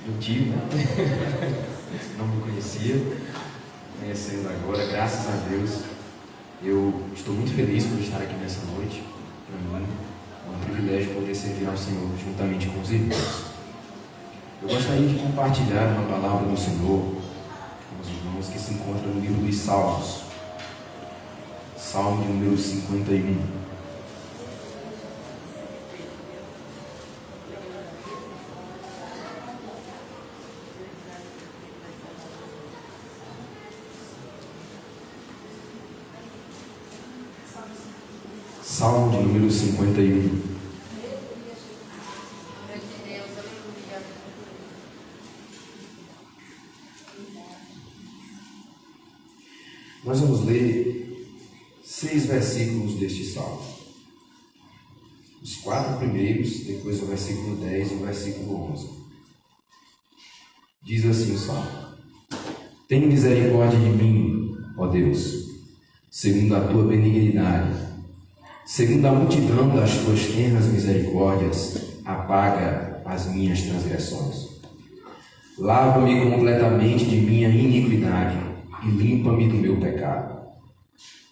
meu tio, né? Não me conhecia, conhecendo agora, graças a Deus. Eu estou muito feliz por estar aqui nessa noite. Para mim é um privilégio poder servir ao Senhor juntamente com os irmãos. Eu gostaria de compartilhar uma palavra do Senhor com os irmãos que se encontra no livro dos Salmos, Salmo de número 51. Salmo de número 51. Nós vamos ler 6 versículos deste salmo. Os 4 primeiros, depois o versículo 10 e o versículo 11. Diz assim o salmo: Tem misericórdia de mim, ó Deus, segundo a tua benignidade. Segundo a multidão das tuas tenras misericórdias, apaga as minhas transgressões. Lava-me completamente de minha iniquidade e limpa-me do meu pecado.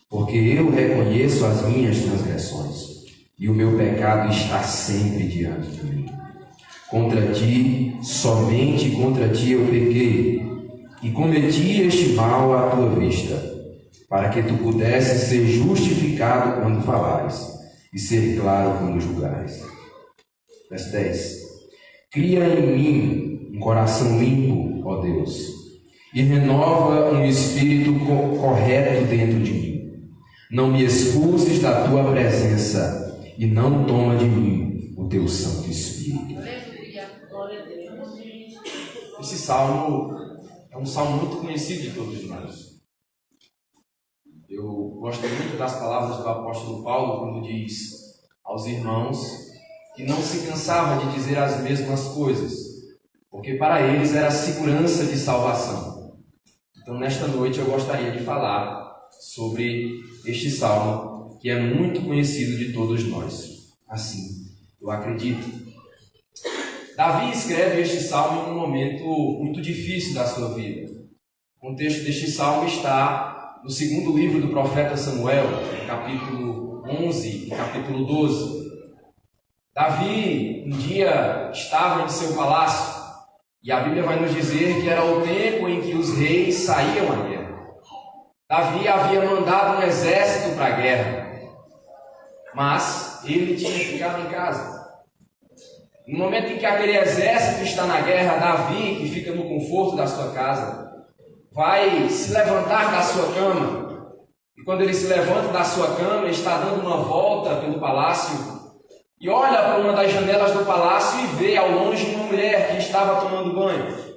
Porque eu reconheço as minhas transgressões e o meu pecado está sempre diante de mim. Contra ti, somente contra ti eu pequei e cometi este mal à tua vista, para que tu pudesses ser justificado quando falares e ser claro quando julgares. Verso 10. Cria em mim um coração limpo, ó Deus, e renova um espírito correto dentro de mim. Não me expulses da tua presença e não toma de mim o teu Santo Espírito. Esse salmo é um salmo muito conhecido de todos nós. Eu gosto muito das palavras do apóstolo Paulo, quando diz aos irmãos que não se cansava de dizer as mesmas coisas, porque para eles era a segurança de salvação. Então, nesta noite, eu gostaria de falar sobre este salmo, que é muito conhecido de todos nós. Assim, eu acredito. Davi escreve este salmo em um momento muito difícil da sua vida. O contexto deste salmo está no segundo livro do profeta Samuel, capítulo 11 e capítulo 12. Davi, um dia, estava em seu palácio, e a Bíblia vai nos dizer que era o tempo em que os reis saíam à guerra. Davi havia mandado um exército para a guerra, mas ele tinha ficado em casa. No momento em que aquele exército está na guerra, Davi, que fica no conforto da sua casa, vai se levantar da sua cama. E quando ele se levanta da sua cama, ele está dando uma volta pelo palácio e olha para uma das janelas do palácio e vê ao longe uma mulher que estava tomando banho.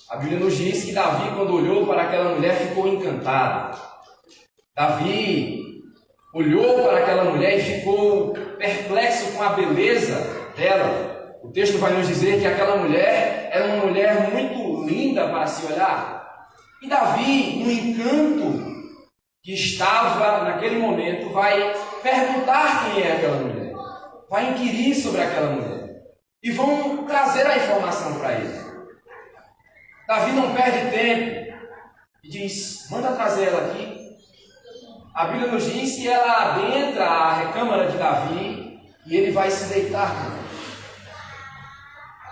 A Bíblia nos diz que Davi, quando olhou para aquela mulher, ficou encantado. Davi olhou para aquela mulher e ficou perplexo com a beleza dela. O texto vai nos dizer que aquela mulher era uma mulher muito linda para se olhar. E Davi, no encanto que estava naquele momento, vai perguntar quem é aquela mulher. Vai inquirir sobre aquela mulher. E vão trazer a informação para ele. Davi não perde tempo e diz: manda trazer ela aqui. A Bíblia nos diz que ela adentra a recâmara de Davi e ele vai se deitar com ela.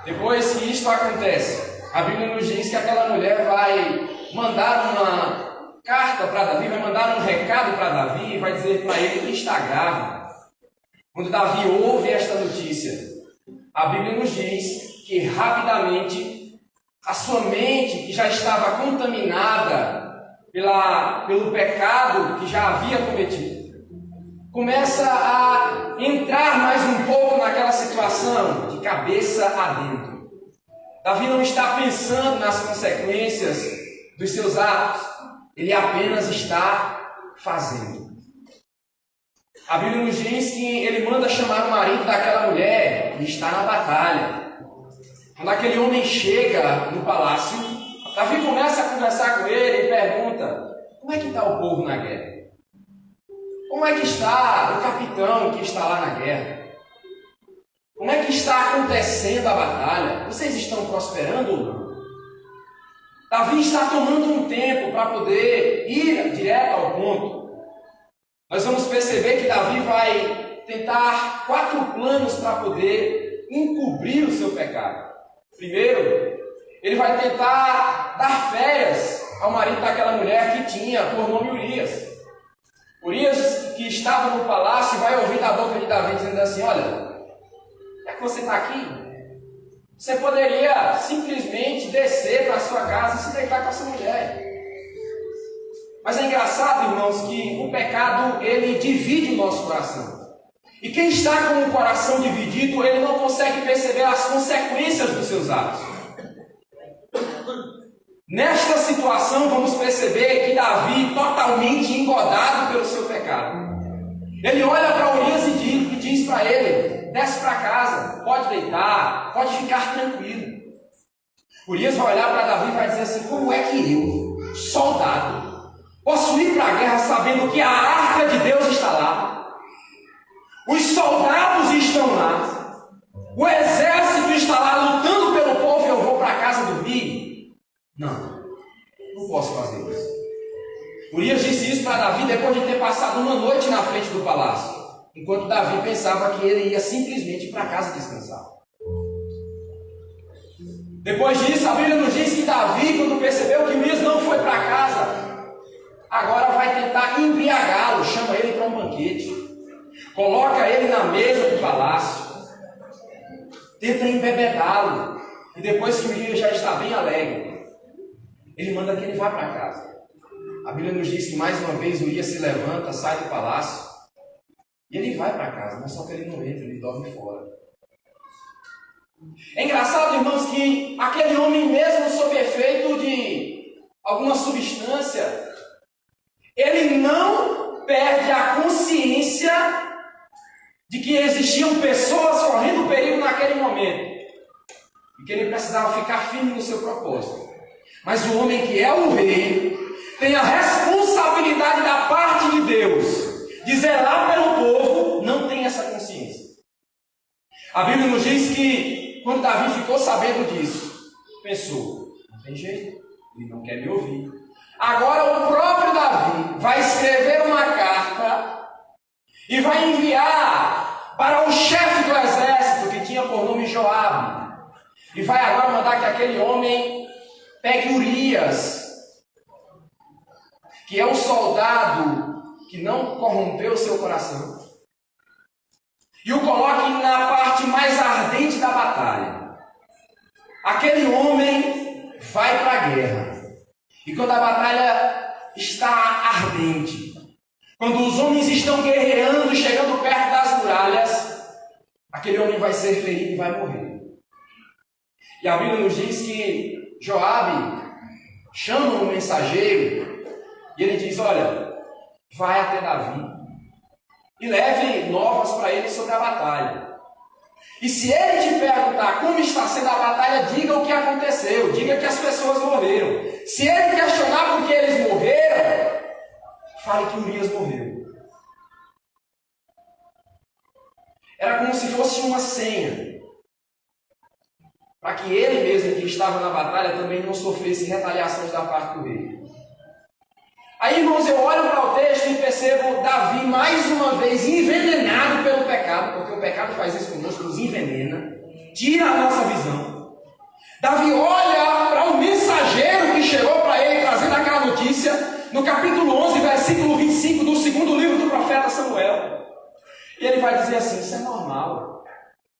Depois que isto acontece, a Bíblia nos diz que aquela mulher vai mandar uma carta para Davi, vai mandar um recado para Davi e vai dizer para ele que está grávida. Quando Davi ouve esta notícia, a Bíblia nos diz que rapidamente a sua mente, que já estava contaminada pelo pecado que já havia cometido, começa a entrar mais um pouco naquela situação, de cabeça adentro. Davi não está pensando nas consequências dos seus atos, ele apenas está fazendo. A Bíblia nos diz que ele manda chamar o marido daquela mulher que está na batalha. Quando aquele homem chega no palácio, Davi começa a conversar com ele e pergunta: como é que está o povo na guerra? Como é que está o capitão que está lá na guerra? Como Como é que está acontecendo a batalha? Vocês estão prosperando ou não? Davi está tomando um tempo para poder ir direto ao ponto. Nós vamos perceber que Davi vai tentar 4 planos para poder encobrir o seu pecado. Primeiro, ele vai tentar dar férias ao marido daquela mulher que tinha por nome Urias. Urias, que estava no palácio, vai ouvir da boca de Davi dizendo assim: olha, já que você está aqui, você poderia simplesmente descer para a sua casa e se deitar com essa mulher. Mas é engraçado, irmãos, que o pecado, ele divide o nosso coração. E quem está com o coração dividido, ele não consegue perceber as consequências dos seus atos. Nesta situação, vamos perceber que Davi, totalmente engodado pelo seu pecado, ele olha para Urias e diz para ele: desce para casa, pode deitar, pode ficar tranquilo. Urias vai olhar para Davi e vai dizer assim: como é que eu, soldado, posso ir para a guerra sabendo que a arca de Deus está lá, os soldados estão lá, o exército está lá lutando pelo povo e eu vou para casa dormir? Não posso fazer isso. Urias disse isso para Davi depois de ter passado uma noite na frente do palácio, enquanto Davi pensava que ele ia simplesmente para casa descansar. Depois disso, a Bíblia nos diz que Davi, quando percebeu que Urias não foi para casa, agora vai tentar embriagá-lo, chama ele para um banquete, coloca ele na mesa do palácio, tenta embebedá-lo, e depois que Urias já está bem alegre, ele manda que ele vá para casa. A Bíblia nos diz que mais uma vez Urias se levanta, sai do palácio, e ele vai para casa, mas só que ele não entra, ele dorme fora. É engraçado, irmãos, que aquele homem, mesmo sob efeito de alguma substância, ele não perde a consciência de que existiam pessoas correndo perigo naquele momento, e que ele precisava ficar firme no seu propósito. Mas o homem que é o rei tem a responsabilidade da parte de Deus de zelar pelo povo, não tem essa consciência. A Bíblia nos diz que quando Davi ficou sabendo disso, pensou: não tem jeito, ele não quer me ouvir. Agora o próprio Davi vai escrever uma carta e vai enviar para o chefe do exército, que tinha por nome Joabe, e vai agora mandar que aquele homem pegue Urias, que é o soldado que não corrompeu seu coração, e o coloque na parte mais ardente da batalha. Aquele homem vai para a guerra, e quando a batalha está ardente, quando os homens estão guerreando, chegando perto das muralhas, aquele homem vai ser ferido e vai morrer. E a Bíblia nos diz que Joabe chama um mensageiro e ele diz: olha, vai até Davi e leve novas para ele sobre a batalha. E se ele te perguntar como está sendo a batalha, diga o que aconteceu, diga que as pessoas morreram. Se ele questionar por que eles morreram, fale que Urias morreu. Era como se fosse uma senha, para que ele mesmo que estava na batalha também não sofresse retaliações da parte do rei. Aí, irmãos, eu olho para o texto e percebo Davi mais uma vez envenenado pelo pecado, porque o pecado faz isso conosco, nos envenena, tira a nossa visão. Davi olha para o mensageiro que chegou para ele trazendo aquela notícia, no capítulo 11, versículo 25 do segundo livro do profeta Samuel. E ele vai dizer assim: isso é normal.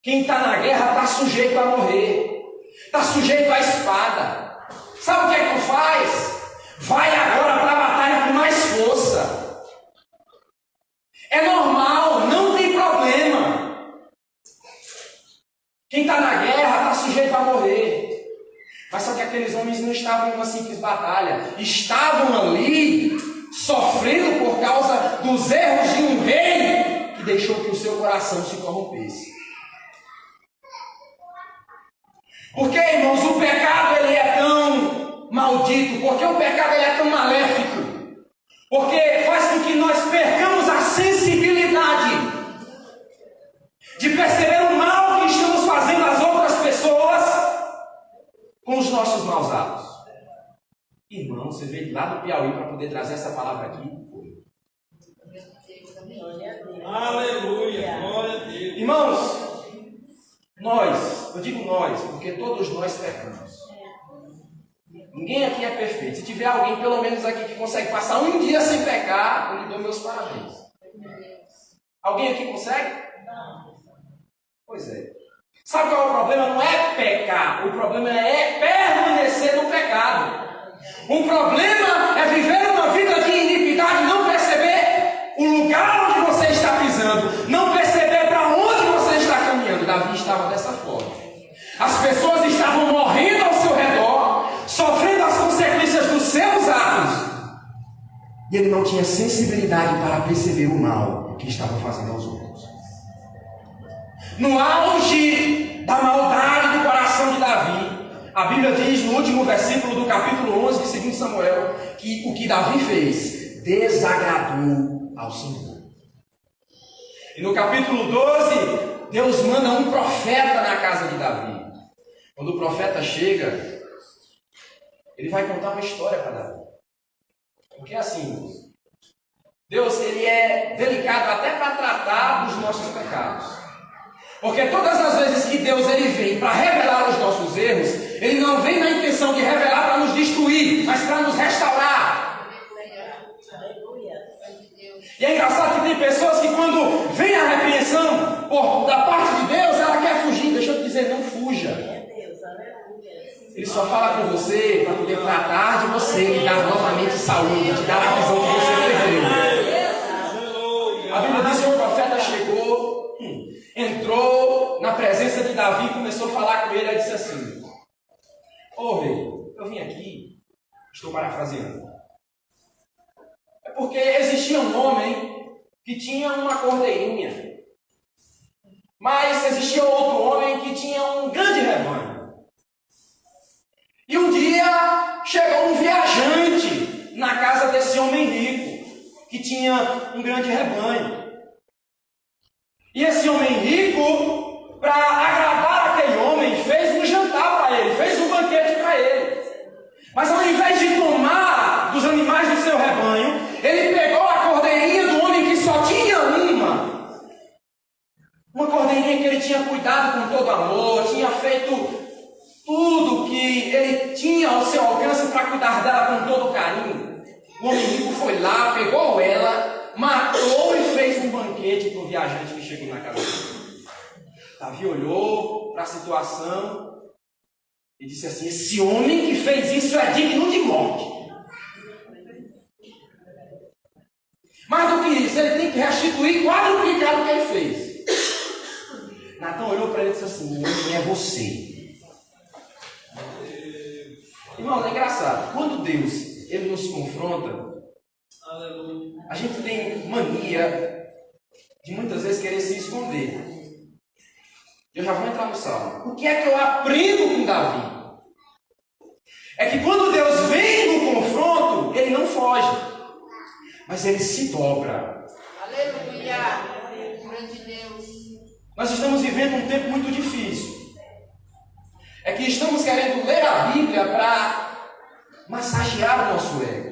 Quem está na guerra está sujeito a morrer, está sujeito à espada. Sabe o que é que tu faz? Vai agora para a batalha com mais força. É normal, não tem problema. Quem está na guerra está sujeito a morrer. Mas só que aqueles homens não estavam em uma simples batalha, estavam ali sofrendo por causa dos erros de um rei que deixou que o seu coração se corrompesse. Porque, irmãos, o pecado ele é tão maldito, porque o pecado ele é tão maléfico, porque faz com que nós percamos a sensibilidade de perceber o mal que estamos com os nossos maus atos. Irmão, você veio lá do Piauí para poder trazer essa palavra aqui? Foi. Aleluia, glória a Deus. Irmãos, nós, eu digo nós, porque todos nós pecamos. Ninguém aqui é perfeito. Se tiver alguém, pelo menos aqui, que consegue passar um dia sem pecar, eu lhe dou meus parabéns. Alguém aqui consegue? Pois é. Sabe qual é o problema? Não é pecar. O problema é permanecer no pecado. O problema é viver uma vida de iniquidade e não perceber o lugar onde você está pisando. Não perceber para onde você está caminhando. Davi estava dessa forma. As pessoas estavam morrendo ao seu redor, sofrendo as consequências dos seus atos. E ele não tinha sensibilidade para perceber o mal que estava fazendo aos outros. No auge da maldade do coração de Davi, a Bíblia diz no último versículo do capítulo 11 de 2 Samuel que o que Davi fez desagradou ao Senhor. E no capítulo 12, Deus manda um profeta na casa de Davi. Quando o profeta chega, ele vai contar uma história para Davi. Porque assim, Deus ele é delicado até para tratar dos nossos pecados. Porque todas as vezes que Deus ele vem para revelar os nossos erros, ele não vem na intenção de revelar para nos destruir, mas para nos restaurar. E é engraçado que tem pessoas que quando vem a repreensão da parte de Deus, ela quer fugir. Deixa eu te dizer, não fuja. Ele só fala com você para poder tratar de você, lhe dar novamente saúde, te dar a visão que você perdeu. A Bíblia diz que o profeta chegou, entrou na presença de Davi e começou a falar com ele. Ele disse assim: ô rei, eu vim aqui, estou parafraseando, é porque existia um homem que tinha uma cordeirinha, mas existia outro homem que tinha um grande rebanho. E um dia chegou um viajante na casa desse homem rico, que tinha um grande rebanho. E esse homem rico, para agradar aquele homem, fez um jantar para ele, fez um banquete para ele. Mas ao invés de tomar dos animais do seu rebanho, ele pegou a cordeirinha do homem que só tinha uma cordeirinha que ele tinha cuidado com todo amor, tinha feito tudo que ele tinha ao seu alcance para cuidar dela com todo carinho. O homem rico foi lá, pegou ela, matou e fez um banquete para o viajante que chegou na casa dele. Davi olhou para a situação e disse assim: esse homem que fez isso é digno de morte. Mais do que isso, ele tem que restituir quadruplicado o que ele fez. Natan olhou para ele e disse assim: o homem é você. Irmão, é engraçado. Quando Deus ele nos confronta, a gente tem mania de muitas vezes querer se esconder. Eu já vou entrar no salmo. O que é que eu aprendo com Davi? É que quando Deus vem no confronto, ele não foge, mas ele se dobra. Aleluia! Grande Deus. Nós estamos vivendo um tempo muito difícil. É que estamos querendo ler a Bíblia para massagear o nosso ego.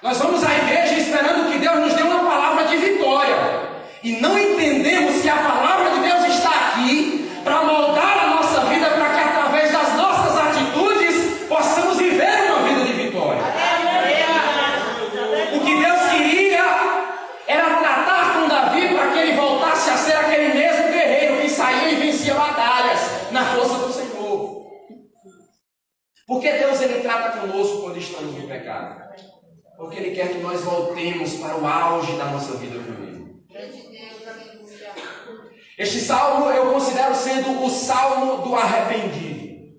Nós vamos à igreja esperando que Deus nos dê uma palavra de vitória. E não entendemos que a palavra de Deus está aqui para moldar a nossa vida, para que através das nossas atitudes possamos viver uma vida de vitória. O que Deus queria era tratar com Davi para que ele voltasse a ser aquele mesmo guerreiro que saía e vencia batalhas na força do Senhor. Porque Deus ele trata conosco quando estamos no pecado? Porque Ele quer que nós voltemos para o auge da nossa vida com Ele. Este salmo eu considero sendo o salmo do arrependido.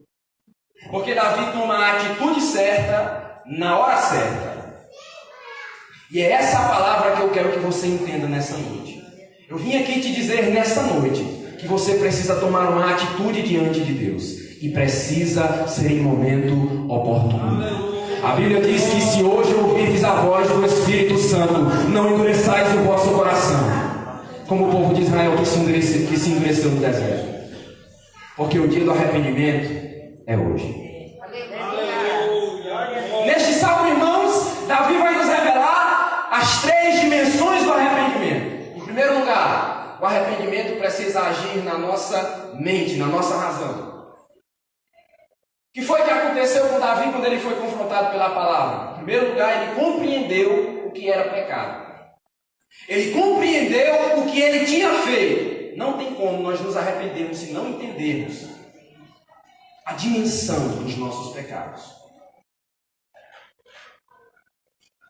Porque Davi toma a atitude certa, na hora certa. E é essa a palavra que eu quero que você entenda nessa noite. Eu vim aqui te dizer nessa noite que você precisa tomar uma atitude diante de Deus. E precisa ser em momento oportuno. A Bíblia diz que se hoje ouvirdes a voz do Espírito Santo, não endureçais o vosso coração, como o povo de Israel que se endureceu no deserto. Porque o dia do arrependimento é hoje. Aleluia. Neste salmo, irmãos, Davi vai nos revelar as 3 dimensões do arrependimento. Em primeiro lugar, o arrependimento precisa agir na nossa mente, na nossa razão. O que foi que aconteceu com Davi quando ele foi confrontado pela palavra? Em primeiro lugar, ele compreendeu o que era pecado. Ele compreendeu o que ele tinha feito. Não tem como nós nos arrependermos se não entendermos a dimensão dos nossos pecados.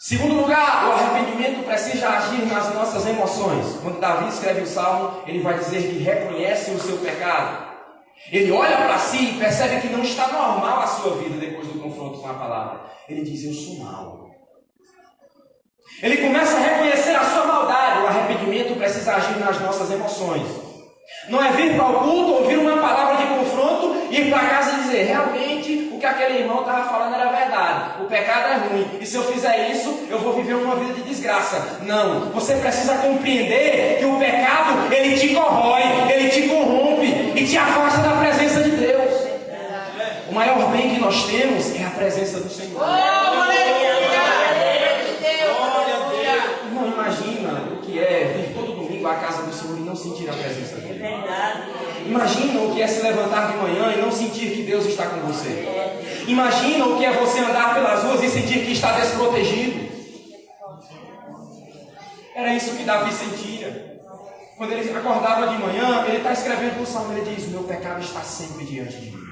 Segundo lugar, o arrependimento precisa agir nas nossas emoções. Quando Davi escreve o salmo, ele vai dizer que reconhece o seu pecado. Ele olha para si e percebe que não está normal a sua vida depois do confronto com a palavra. Ele diz: eu sou mau. Ele começa a reconhecer a sua maldade. O arrependimento precisa agir nas nossas emoções. Não é vir para o culto, ouvir uma palavra de confronto e ir para casa e dizer: realmente o que aquele irmão estava falando era verdade. O pecado é ruim. E se eu fizer isso, eu vou viver uma vida de desgraça. Não. Você precisa compreender que o pecado, ele te corrói, ele te corrompe e te afasta da presença de Deus. O maior bem que nós temos é a presença do Senhor. Não imagina o que é vir todo domingo à casa do Senhor e não sentir a presença dele. É verdade. Imagina o que é se levantar de manhã e não sentir que Deus está com você. Imagina o que é você andar pelas ruas e sentir que está desprotegido. Era isso que Davi sentia. Quando ele acordava de manhã, ele está escrevendo o salmo, ele diz: o meu pecado está sempre diante de mim.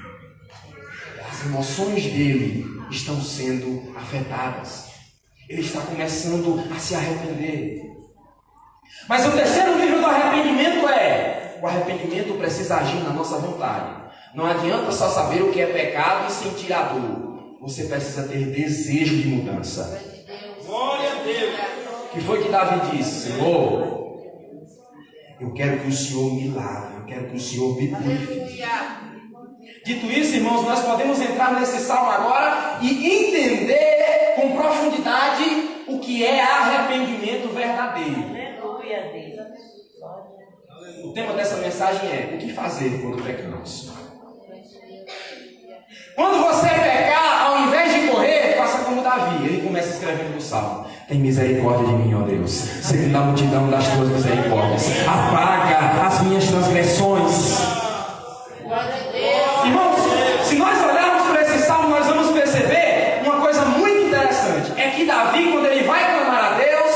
As emoções dele estão sendo afetadas. Ele está começando a se arrepender. Mas o terceiro nível do arrependimento é: o arrependimento precisa agir na nossa vontade. Não adianta só saber o que é pecado e sentir a dor. Você precisa ter desejo de mudança. Glória a Deus. O que foi que Davi disse? Senhor, eu quero que o Senhor me lave, eu quero que o Senhor me purifique. Dito isso, irmãos, nós podemos entrar nesse salmo agora e entender com profundidade o que é arrependimento verdadeiro. Aleluia, Deus. O tema dessa mensagem é: o que fazer quando pecamos? Quando você pecar, ao invés de correr, faça como Davi. Ele começa escrevendo no salmo: tem misericórdia de mim, ó Deus, segundo a multidão das tuas misericórdias, apaga as minhas transgressões. Irmãos, se nós olharmos para esse salmo, nós vamos perceber uma coisa muito interessante. É que Davi, quando ele vai clamar a Deus,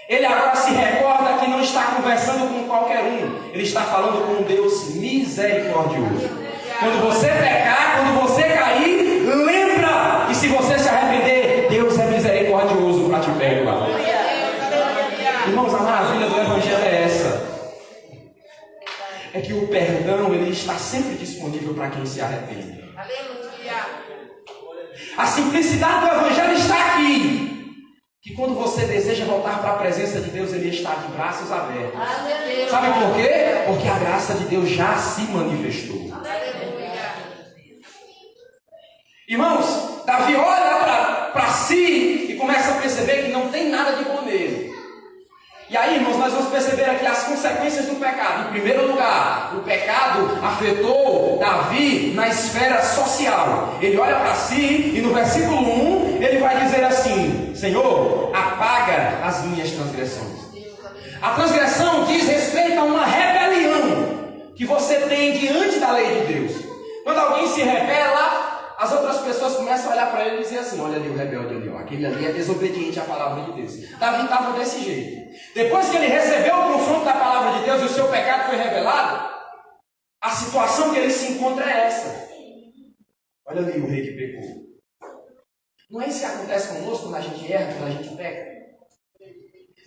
ele agora se recorda que não está conversando com qualquer um. Ele está falando com um Deus misericordioso. Quando você pecar, quando você cair, lembra que se você se arrepender, Deus é misericordioso para te perdoar. Irmãos, a maravilha do Evangelho é essa. É que o perdão, ele está sempre disponível para quem se arrepende. A simplicidade do Evangelho está aqui. Que quando você deseja voltar para a presença de Deus, ele está de braços abertos. Sabe por quê? Porque a graça de Deus já se manifestou. Irmãos, Davi olha para si e começa a perceber que não tem nada de bom nele. E aí, irmãos, nós vamos perceber aqui as consequências do pecado. Em primeiro lugar, o pecado afetou Davi na esfera social. Ele olha para si e no versículo 1, ele vai dizer assim: Senhor, apaga as minhas transgressões. A transgressão diz respeito a uma rebelião que você tem diante da lei de Deus. Quando alguém se rebela, as outras pessoas começam a olhar para ele e dizer assim: olha ali o rebelde ali, ó. Aquele ali é desobediente à palavra de Deus. Davi estava desse jeito. Depois que ele recebeu o confronto da palavra de Deus e o seu pecado foi revelado, a situação que ele se encontra é essa. Olha ali o rei que pecou. Não é isso que acontece conosco quando a gente erra, quando a gente peca?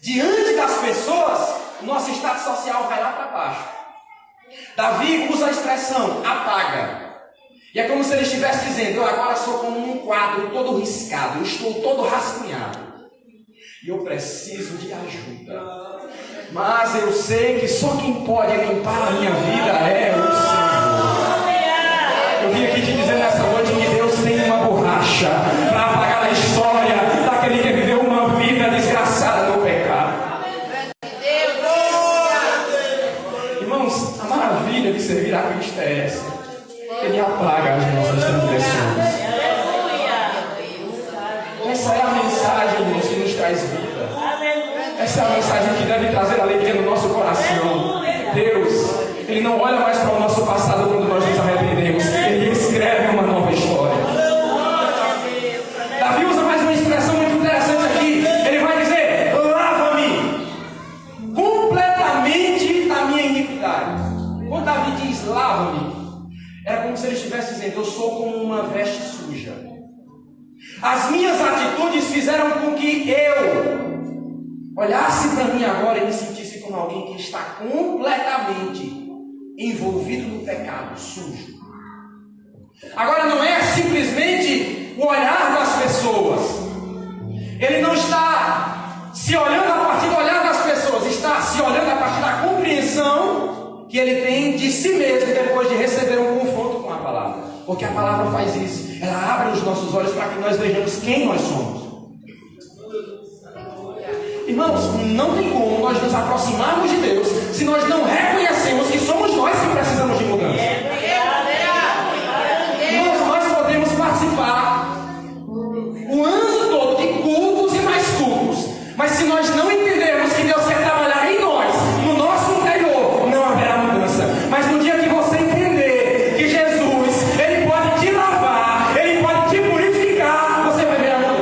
Diante das pessoas, o nosso estado social vai lá para baixo. Davi usa a expressão apaga. E é como se ele estivesse dizendo: eu agora sou como um quadro todo riscado, eu estou todo rascunhado. E eu preciso de ajuda. Mas eu sei que só quem pode limpar a minha vida é o Senhor. Eu vim aqui te dizer nessa noite que Deus tem uma borracha para apagar a história daquele que viveu uma vida desgraçada no pecado. Irmãos, a maravilha de servir a Cristo é essa. apaga as nossas transgressões. Essa é a mensagem, irmãos, que nos traz vida. Essa é a mensagem que deve trazer alegria no nosso coração. Deus, Ele não olha mais para o nosso passado quando nós nos arrependemos. Ele escreve uma nova história. Davi usa mais uma expressão muito interessante aqui. Ele vai dizer: lava-me completamente da minha iniquidade. Quando Davi diz lava-me, era como se ele estivesse dizendo: eu sou como uma veste suja. As minhas atitudes fizeram com que eu olhasse para mim agora e me sentisse como alguém que está completamente envolvido no pecado, sujo. Agora não é simplesmente o olhar das pessoas. Ele não está se olhando a partir do olhar das pessoas, está se olhando a partir da compreensão que ele tem de si mesmo depois de receber um confronto com a palavra. Porque a palavra faz isso, ela abre os nossos olhos para que nós vejamos quem nós somos. Irmãos, não tem como nós nos aproximarmos de Deus se nós não reconhecemos que somos nós que precisamos de mudança. Irmãos, nós podemos participar o ano todo de cultos e mais cultos, mas se nós não entendermos que Deus quer trabalhar em nós, no nosso interior, não haverá mudança. Mas no dia que você entender que Jesus, Ele pode te lavar, Ele pode te purificar, você vai ver a mudança.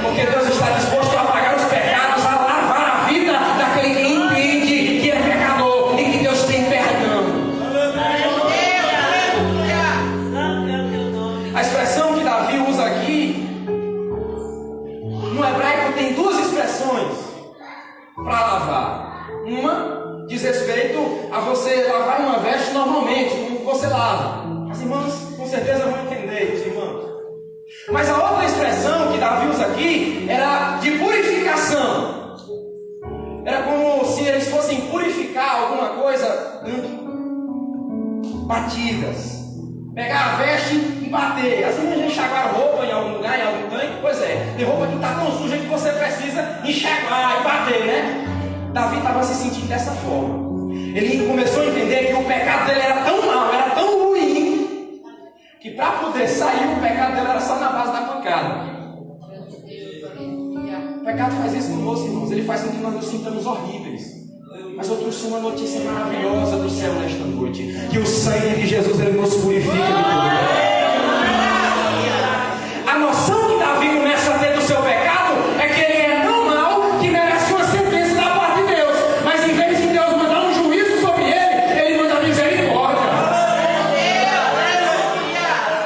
Porque Deus está disposto a pagar os pecados, a lavar a vida daquele que entende que é pecador e que Deus tem perdão. A expressão que Davi usa aqui, no hebraico tem duas expressões para lavar. Uma diz respeito a você lavar uma veste normalmente, como você lava. As irmãs com certeza vão entender, os irmãos. Mas a outra expressão que Davi usa aqui era de purificação. Era como se eles fossem purificar alguma coisa dando batidas. Pegar a veste e bater. As irmãs já enxaguaram roupa em algum lugar, em algum tanque? Pois é, tem roupa que está tão suja que você precisa enxaguar e bater, né? Davi estava se sentindo dessa forma. Ele começou a entender que o pecado dele era tão mau, era tão ruim, que para poder sair o pecado dele era só na base da pancada. O pecado faz isso conosco, irmãos. Ele faz com que nós nos sintamos horríveis. Mas eu trouxe uma notícia maravilhosa do céu nesta noite: que o sangue de Jesus, Ele nos purifica de tudo. A noção que Davi começa a ter do seu pecado é que ele é tão mau que merece uma sentença da parte de Deus. Mas em vez de Deus mandar um juízo sobre ele, Ele manda misericórdia.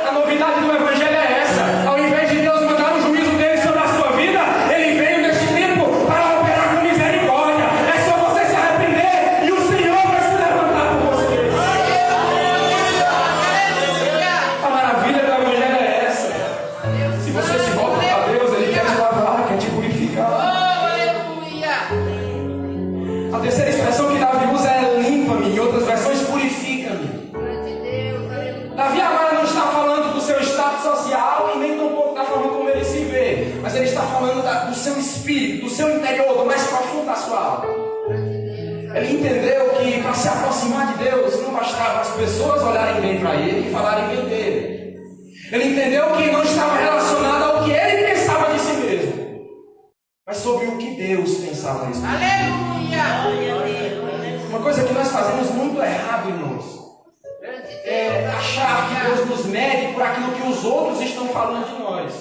A novidade do Evangelho é essa: ao invés de Deus mandar um juízo dele sobre a sua vida, Ele veio neste tempo para operar com misericórdia. É só você se arrepender e o Senhor vai se levantar por você. A maravilha do Evangelho é essa. Se você se volta para Deus, Ele quer te lavar, quer te purificar. A terceira expressão que Davi usa é limpa-me, em outras versões, purifica-me. Davi agora não está falando do seu estado social e nem tampouco da forma como ele se vê, mas ele está falando do seu espírito, do seu interior, do mais profundo da sua alma. Ele entendeu que para se aproximar de Deus não bastava as pessoas olharem bem para ele e falarem bem dele. Ele entendeu que não estava relacionado ao que ele pensava de si mesmo, mas sobre o que Deus pensava a respeito. Uma coisa que nós fazemos muito errado, irmãos, é achar que Deus nos mede por aquilo que os outros estão falando de nós.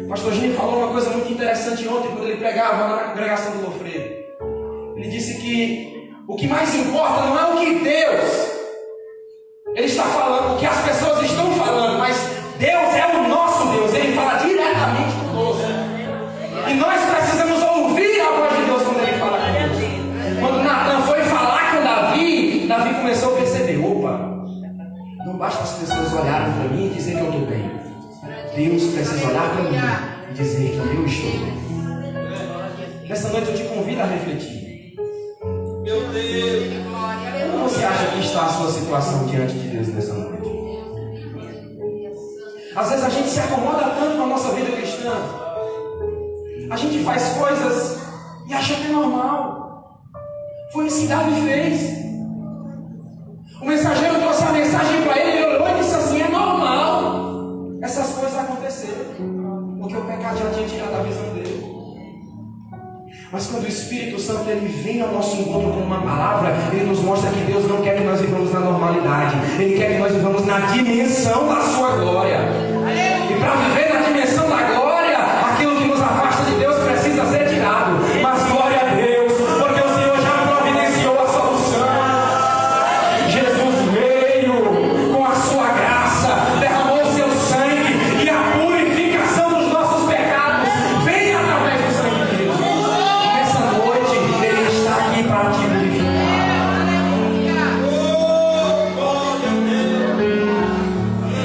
O pastor Gini falou uma coisa muito interessante ontem, quando ele pregava na congregação do Lofredo. Ele disse que o que mais importa não é o que Deus Ele está falando, o que as pessoas estão falando, mas Deus é o nosso Deus. Ele fala diretamente conosco. E nós precisamos ouvir a voz de Deus quando Ele fala conosco. Quando Natan foi falar com Davi, Davi começou a perceber: opa, não basta as pessoas olharem para mim e dizer que eu estou bem. Deus precisa olhar para mim e dizer que eu estou bem. Nessa noite eu te convido a refletir. Meu Deus. Como você acha que está a sua situação diante de Deus nessa noite? Às vezes a gente se acomoda tanto com a nossa vida cristã. A gente faz coisas e acha que é normal. Foi isso que Davi fez. O mensageiro pecado já tinha tirado a visão dele. Mas quando o Espírito Santo ele vem ao nosso encontro com uma palavra, ele nos mostra que Deus não quer que nós vivamos na normalidade. Ele quer que nós vivamos na dimensão da sua glória. E para viver na dimensão da glória, aquilo que nos afasta de Deus precisa ser tirado. Mas glória a Deus, porque o Senhor já providenciou a solução. Jesus veio com a sua graça, derramou o seu sangue, e a purificação dos nossos pecados vem através do sangue de Jesus. Nessa noite, Ele está aqui para te purificar.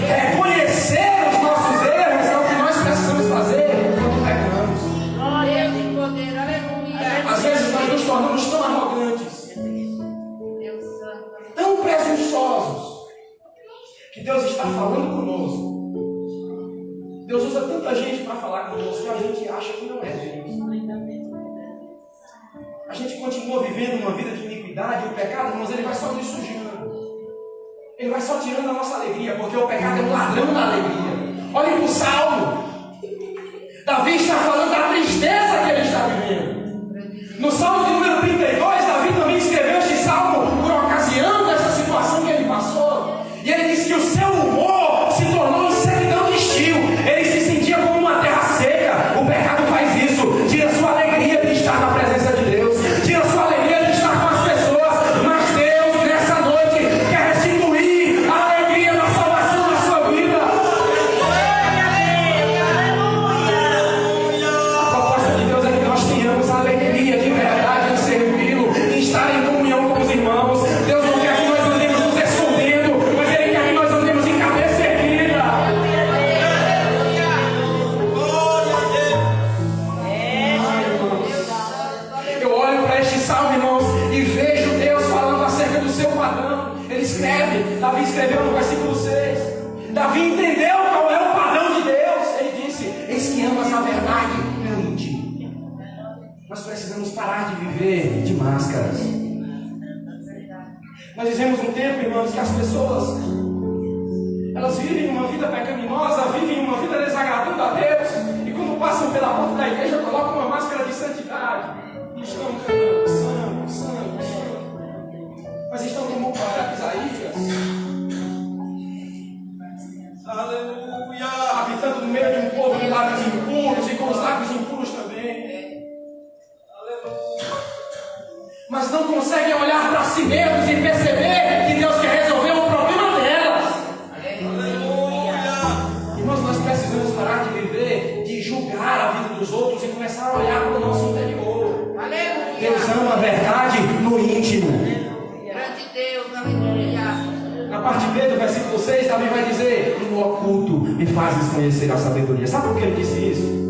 Reconhecer os nossos erros é o que nós precisamos fazer quando pecamos. Às vezes nós nos tornamos tão arrogantes, tão presunçosos, que Deus está falando conosco. Deus usa tanta gente para falar conosco que a gente acha que não é Deus. A gente continua vivendo uma vida de iniquidade, o pecado, irmãos, ele vai só nos sujando. Ele vai só tirando a nossa alegria, porque o pecado é um ladrão da alegria. Olhem para o Salmo. Davi está falando da tristeza que ele está vivendo. No Salmo de número 32, Davi também escreveu este salmo por ocasião dessa situação que ele passou. E ele disse que o seu humor se tornou em sequidão de estio. Ele se sentia como uma terra seca. O pecado faz isso. Tira sua alegria de estar na presença de Deus. Tira sua alegria de estar com as pessoas. Mas Deus, nessa noite, quer restituir a alegria da salvação da sua vida. A proposta de Deus é que nós tenhamos a alegria de verdade em servi-lo, em estar em comunhão com os irmãos. Deus não quer que nós andemos nos escondendo, mas Ele quer que nós andemos em cabeça erguida. Eu olho para este salmo, irmãos, e vejo Deus falando acerca do seu padrão. Ele escreve, Davi escreveu no versículo 6. Davi entendeu qual é o padrão de Deus. Ele disse: eis que amas a verdade, meu íntimo. Nós precisamos parar de viver de máscaras. Nós vivemos um tempo, irmãos, que as pessoas elas vivem uma vida pecaminosa, vivem uma vida desagradando a Deus, e quando passam pela porta da igreja colocam uma máscara de santidade e estão cantando santo, santo, santo. Mas estão como o profeta Isaías, Aleluia. habitando no meio de um povo de lábios impuros e com os lábios impuros também. Mas não conseguem olhar para si mesmos e perceber que Deus quer resolver o problema delas. Irmãos, nós precisamos parar de viver, de julgar a vida dos outros e começar a olhar para o nosso interior. Deus ama a verdade no íntimo. Grande Deus, aleluia. Na parte B do versículo 6, Davi vai dizer: no oculto me fazes conhecer a sabedoria. Sabe por que ele disse isso?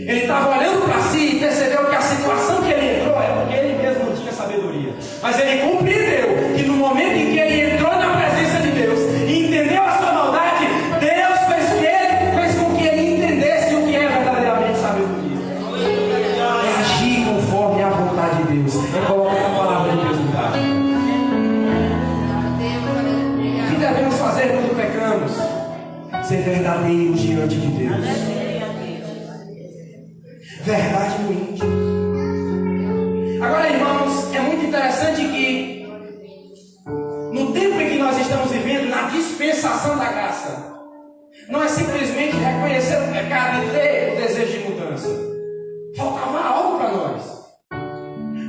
Ele estava olhando para si e percebeu que a situação que ele entrou é porque ele mesmo não tinha sabedoria. Mas ele compreendeu que no momento em que ele entrou na presença de Deus e entendeu a sua maldade, Deus fez com que ele entendesse o que é verdadeiramente sabedoria. É agir conforme a vontade de Deus. É colocar a palavra de Deus no lugar. O que devemos fazer quando pecamos? Ser verdadeiros diante de Deus. Verdade no íntimo. Agora, irmãos, é muito interessante que no tempo em que nós estamos vivendo, na dispensação da graça, não é simplesmente reconhecer o pecado e ter o desejo de mudança. Faltava algo para nós.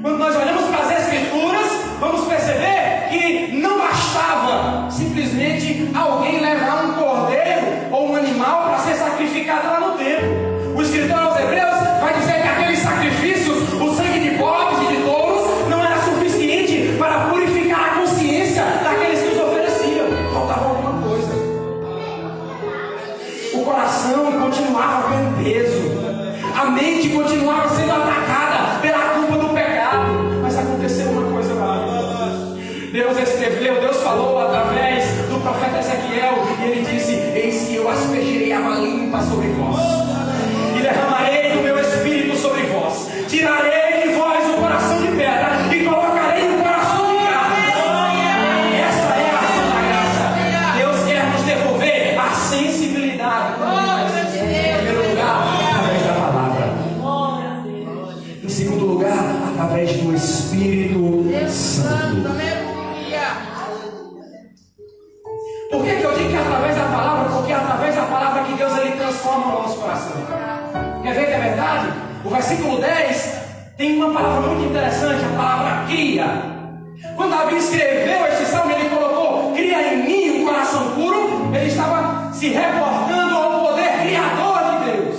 Quando nós olhamos para as Escrituras, vamos perceber que não bastava simplesmente alguém levar um cordeiro ou um animal para ser sacrificado lá no templo. O escritor aos Hebreus vai dizer que aqueles sacrifícios, o sangue de bodes e de touros, não era suficiente para purificar a consciência daqueles que os ofereciam. Faltava alguma coisa. O coração continuava com peso. A mente continuava sendo atacada pela culpa do pecado. Mas aconteceu uma coisa maravilhosa. Deus escreveu, Deus falou através do profeta Ezequiel, e ele disse: eis que eu aspergirei água limpa sobre vós, e derramarei do meu espírito sobre vós, tirarei de vós o coração de pedra e colocarei um coração de carne. Essa é a ação da graça. Deus quer nos devolver a sensibilidade. Em primeiro lugar, vez a palavra que Deus ele transforma o nosso coração. Quer ver que é verdade? O versículo 10 tem uma palavra muito interessante, a palavra cria. Quando Davi escreveu este salmo, ele colocou: cria em mim um coração puro. Ele estava se reportando ao poder criador de Deus.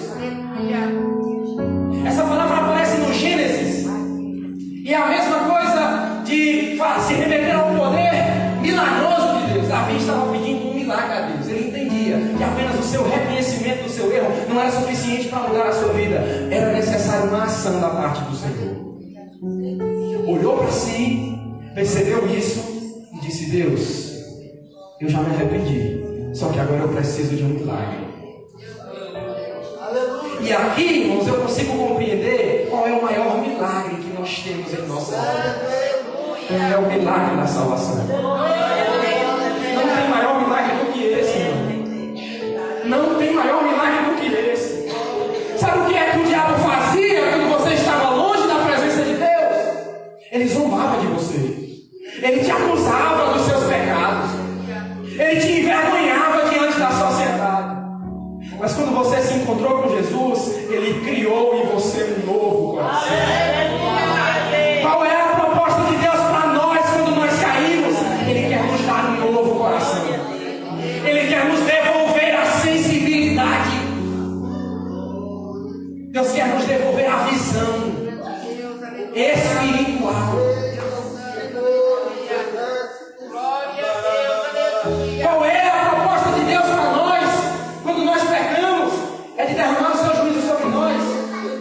Essa palavra aparece no Gênesis. E é a mesma coisa de se remeter ao poder milagroso de Deus. Davi estava pedindo um milagre a Deus. Ele entendia que apenas o seu reconhecimento do seu erro não era suficiente para mudar a sua vida. Era necessário uma ação da parte do Senhor. Olhou para si, percebeu isso e disse: Deus, eu já me arrependi, só que agora eu preciso de um milagre. E aqui, irmãos, eu consigo compreender qual é o maior milagre que nós temos em nossa vida. É o milagre da salvação. Não tem maior milagre do que esse, irmão. Não tem maior milagre do que esse. Sabe o que é que o diabo fazia quando você estava longe da presença de Deus? Ele zombava de você. Ele te acusava dos seus pecados. Ele te envergonhava diante da sociedade. Mas quando você se encontrou com Jesus, Ele criou em você um novo coração. Qual é a proposta de Deus para nós quando nós caímos? Ele quer nos dar um novo coração. Ele quer nos devolver a sensibilidade. Deus quer nos devolver a visão espiritual. Qual é a proposta de Deus para nós quando nós pecamos? É de derramar o seu juízo sobre nós.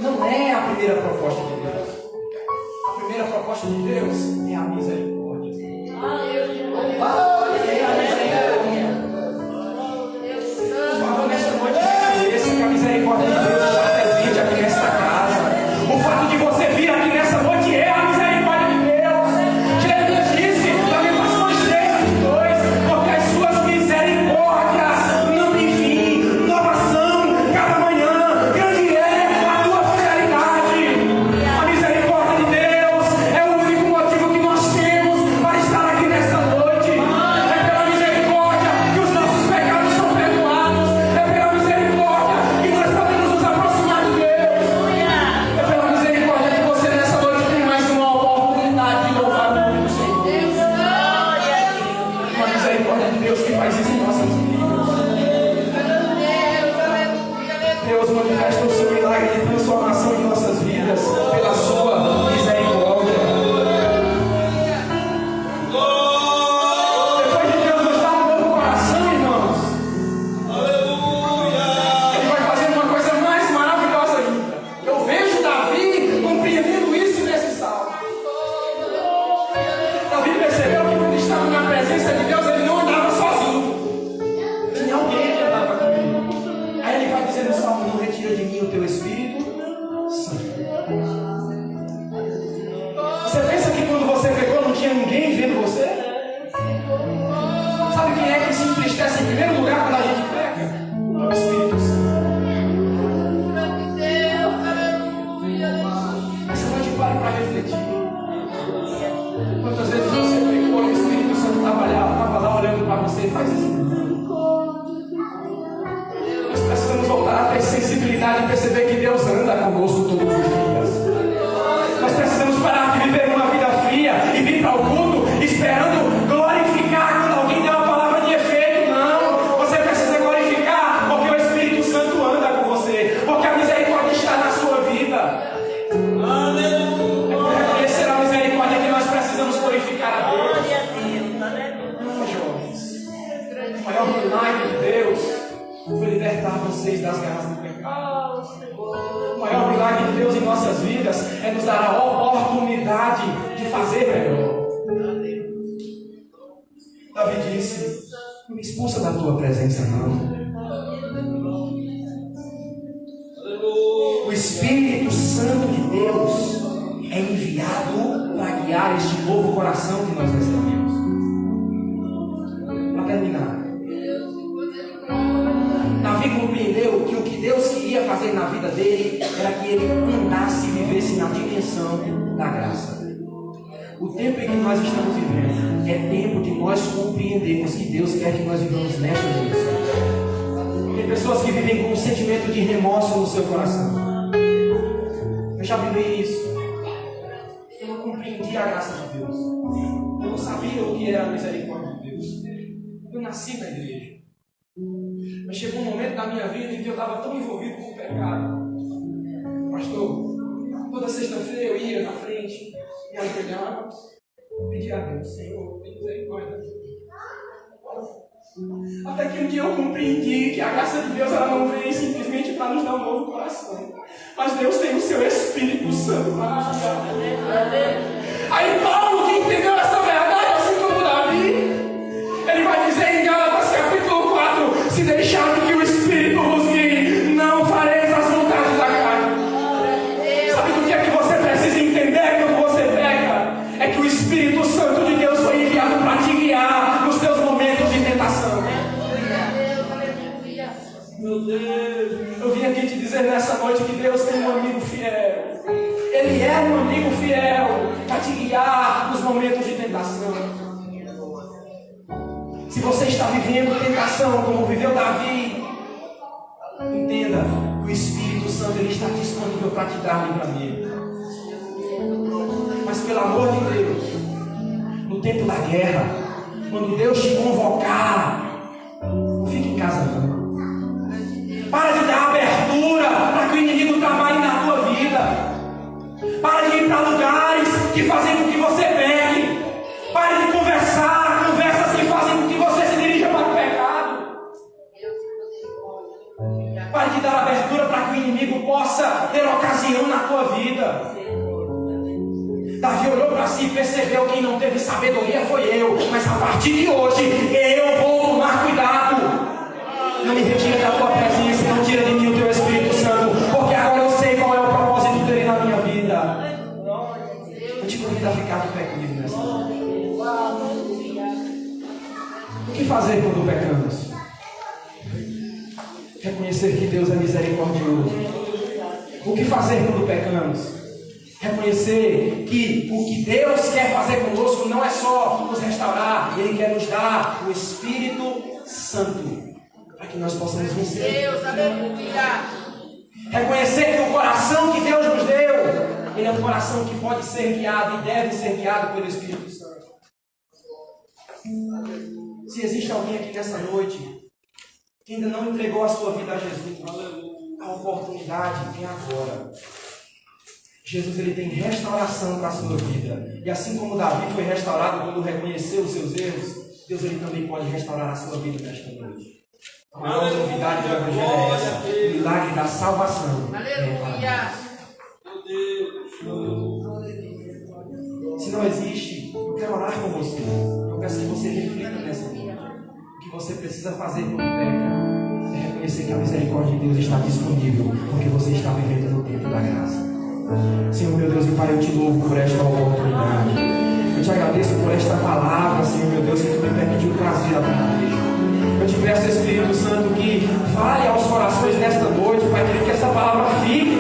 Não é a primeira proposta de Deus. A primeira proposta de Deus é a misericórdia. É a misericórdia. Por favor, nessa noite, reconheça que a misericórdia de Deus está presente aqui nesta casa. O fato de você vir aqui nessa noite é a misericórdia de Deus. Jeremias disse, Lamentações 3:2, porque as suas misericórdias não têm fim, novas são cada manhã, grande é a tua fidelidade. A misericórdia de Deus é o único motivo que nós temos para estar aqui nesta noite. É pela misericórdia que os nossos pecados são perdoados. É pela misericórdia que nós podemos nos aproximar de Deus. É pela misericórdia que você nessa noite tem mais uma oportunidade de louvar o nome do Senhor. Uma misericórdia de Deus que faz isso em nossas vidas. Deus manifesta o seu milagre de transformação em nossas vidas pela sua misericórdia. Depois de Deus nos dar um novo coração, irmãos, Ele vai fazer uma coisa mais maravilhosa ainda. Eu vejo Davi compreendendo isso nesse salmo. Davi percebeu que quando estava na presença de Deus, ele não andava sozinho. Tinha alguém que andava com ele. Aí ele vai dizer no salmo: não retira de mim o teu Espírito Santo. Você pensa que quando você pecou não tinha ninguém vendo você? Sabe quem é que se entristece em primeiro lugar quando a gente peca? É o Espírito Santo. Essa noite pare para refletir. Quantas vezes você pecou e o Espírito Santo estava lá olhando para você e faz isso? Nós precisamos voltar a ter sensibilidade e perceber que Deus anda conosco todos os dias. Nós precisamos parar de viver uma vida fria e vir para o culto esperando glorificar quando alguém der uma palavra de efeito. Não, você precisa glorificar porque o Espírito Santo anda com você, porque a misericórdia está na sua vida. É por reconhecer a misericórdia que nós precisamos glorificar a Deus. Jovens, o maior milagre de Deus foi libertar vocês das garras do pecado. O maior milagre de Deus em nossas vidas é nos dar a oportunidade de fazer melhor. Davi disse: não me expulsa da tua presença, não. O Espírito Santo de Deus é enviado para guiar este novo coração que nós recebemos. Para terminar, Davi compreendeu que o que Deus queria fazer na vida dele era que ele andasse e vivesse na dimensão da graça. O tempo em que nós estamos vivendo é tempo de nós compreendermos que Deus quer que nós vivamos nesta dimensão. pessoas que vivem com um sentimento de remorso no seu coração. Eu já vivi isso. Eu não compreendi a graça de Deus. Eu não sabia o que era a misericórdia de Deus. Eu nasci na igreja. Mas chegou um momento da minha vida em que eu estava tão envolvido com o pecado. Pastor, toda sexta-feira eu ia na frente, me ajoelhava, pedia a Deus, Senhor, tem misericórdia. Até que um dia eu compreendi que a graça de Deus ela não vem simplesmente para nos dar um novo coração, mas Deus tem o seu Espírito Santo para nos dar. Aí Paulo, que entendeu essa verdade, assim como Davi, ele vai dizer em Gálatas capítulo 4: se deixar que o Espírito vos guie, não fareis as vontades da carne. Sabe do que é que você precisa entender quando você peca? É que o Espírito Santo de Deus foi enviado para te guiar nos teus momentos de tentação. Meu Deus, eu vim aqui te dizer nessa noite que Deus tem um amigo fiel. Ele é um amigo fiel para te guiar nos momentos de tentação. Se você está vivendo tentação como viveu Davi, entenda que o Espírito Santo ele está disponível para te dar livramento. Mas pelo amor de Deus, no tempo da guerra, quando Deus te convocar, não fique em casa não. Para de dar abertura para que o inimigo trabalhe na tua vida. Para de ir para lugares que fazem com que você peque. Pare de conversar conversas que fazem com que você se dirija para o pecado. Pare de dar abertura para que o inimigo possa ter ocasião na tua vida. Davi olhou para si e percebeu que quem não teve sabedoria foi eu. Mas a partir de hoje eu vou tomar cuidado. Não me retira da tua presença, não tira de mim o teu Espírito Santo, porque agora eu sei qual é o propósito dele na minha vida. Eu te convido a ficar de pé comigo nessa noite. O que fazer quando pecamos? Reconhecer que Deus é misericordioso. O que fazer quando pecamos? Reconhecer que o que Deus quer fazer conosco não é só nos restaurar, Ele quer nos dar o Espírito Santo para que nós possamos vencer. Deus, aleluia. Reconhecer que o coração que Deus nos deu, ele é um coração que pode ser guiado e deve ser guiado pelo Espírito Santo. Se existe alguém aqui nessa noite que ainda não entregou a sua vida a Jesus, a oportunidade é agora. Jesus ele tem restauração para a sua vida. E assim como Davi foi restaurado quando reconheceu os seus erros, Deus ele também pode restaurar a sua vida nesta noite. A maior novidade do Evangelho é essa: o milagre da salvação. Aleluia. Se não existe, eu quero orar com você. Eu peço que você reflita nessa vida. O que você precisa fazer quando peca é reconhecer que a misericórdia de Deus está disponível, porque você está vivendo no tempo da graça. Senhor meu Deus e Pai, eu te louvo por esta oportunidade. Eu te agradeço por esta palavra, Senhor meu Deus, que tu me permitiu trazer a tua igreja. Eu te peço, Espírito Santo, que fale aos corações nesta noite, Pai, que essa palavra fique